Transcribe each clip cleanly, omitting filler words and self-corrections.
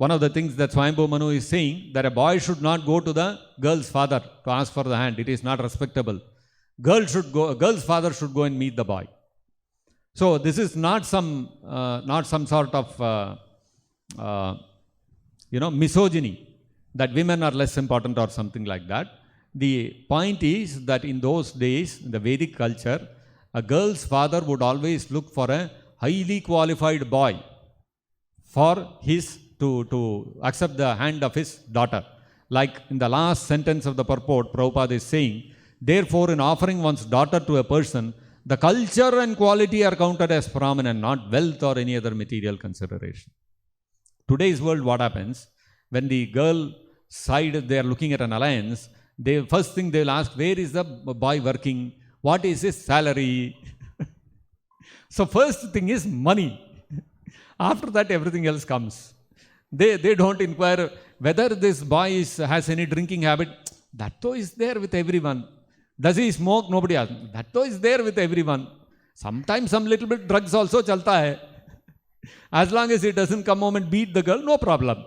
one of the things that Swayambhu Manu is saying, that a boy should not go to the girl's father to ask for the hand. It is not respectable. Girl's father should go and meet the boy. So this is not some sort of misogyny, that women are less important or something like that. The point is that in those days, in the Vedic culture, a girl's father would always look for a highly qualified boy for to accept the hand of his daughter. Like in the last sentence of the purport, Prabhupada is saying, therefore in offering one's daughter to a person, the culture and quality are counted as prominent, not wealth or any other material consideration. Today's world, what happens? When the girl side, they are looking at an alliance, first thing they will ask, where is the boy working? What is his salary? So first thing is money. After that, everything else comes. They don't inquire whether this boy has any drinking habit. That though is there with everyone. Does he smoke? Nobody asks. That though is there with everyone. Sometimes some little bit drugs also chalta hai. As long as he doesn't come home and beat the girl, no problem.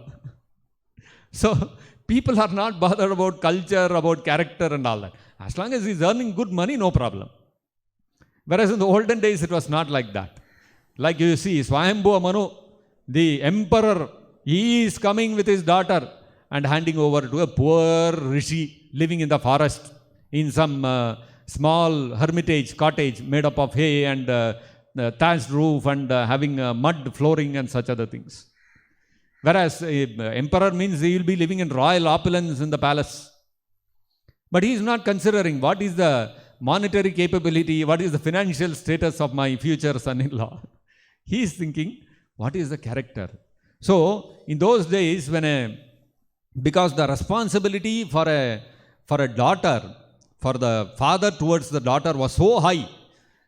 So people are not bothered about culture, about character and all that. As long as he's earning good money, no problem. Whereas in the olden days, it was not like that. Like you see, Swayambhu Manu, the emperor, he is coming with his daughter and handing over to a poor rishi living in the forest in some small hermitage cottage made up of hay and thatched roof and having mud flooring and such other things. Whereas emperor means he will be living in royal opulence in the palace. But he is not considering what is the monetary capability, what is the financial status of my future son-in-law. He is thinking, what is the character? So, in those days, because the responsibility for a daughter, for the father towards the daughter was so high,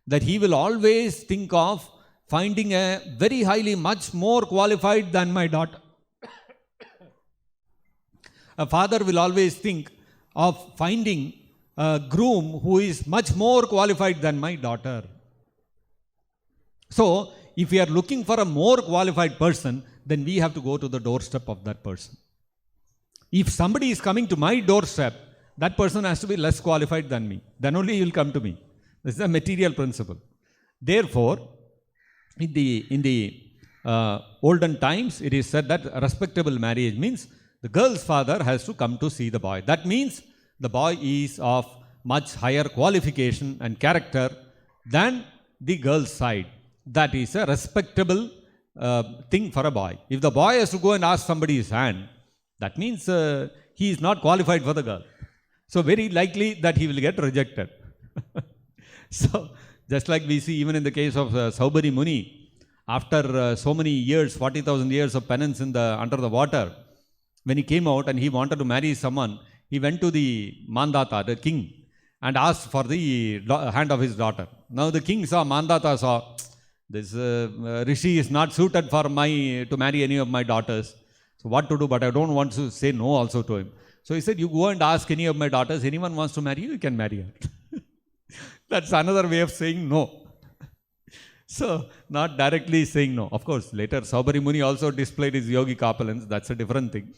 that he will always think of finding a very highly, much more qualified than my daughter. A father will always think of finding a groom who is much more qualified than my daughter. So, if we are looking for a more qualified person, then we have to go to the doorstep of that person. If somebody is coming to my doorstep, that person has to be less qualified than me. Then only he will come to me. This is a material principle. Therefore, in the olden times, it is said that a respectable marriage means the girl's father has to come to see the boy. That means the boy is of much higher qualification and character than the girl's side. That is a respectable thing for a boy. If the boy has to go and ask somebody's hand, that means he is not qualified for the girl. So very likely that he will get rejected. So just like we see even in the case of Saubari Muni, after so many years, 40,000 years of penance under the water, when he came out and he wanted to marry someone, he went to the Mandata, the king, and asked for the hand of his daughter. Now the king Mandata saw, this rishi is not suited for to marry any of my daughters. So what to do? But I don't want to say no also to him. So he said, you go and ask any of my daughters, anyone wants to marry you, you can marry her. That's another way of saying no. So, not directly saying no. Of course, later Saubari Muni also displayed his yogic opulence. That's a different thing.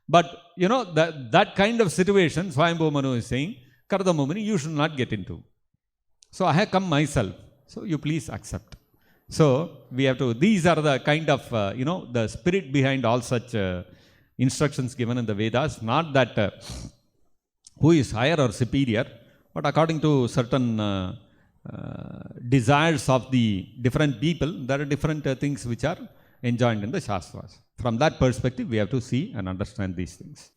But, that kind of situation, Swayambhu Manu is saying, Kardama Muni, you should not get into. So, I have come myself. So, you please accept. So, we have to, these are the kind of, the spirit behind all such instructions given in the Vedas. Not that who is higher or superior, but according to certain desires of the different people, there are different things which are enjoined in the Shastras. From that perspective, we have to see and understand these things.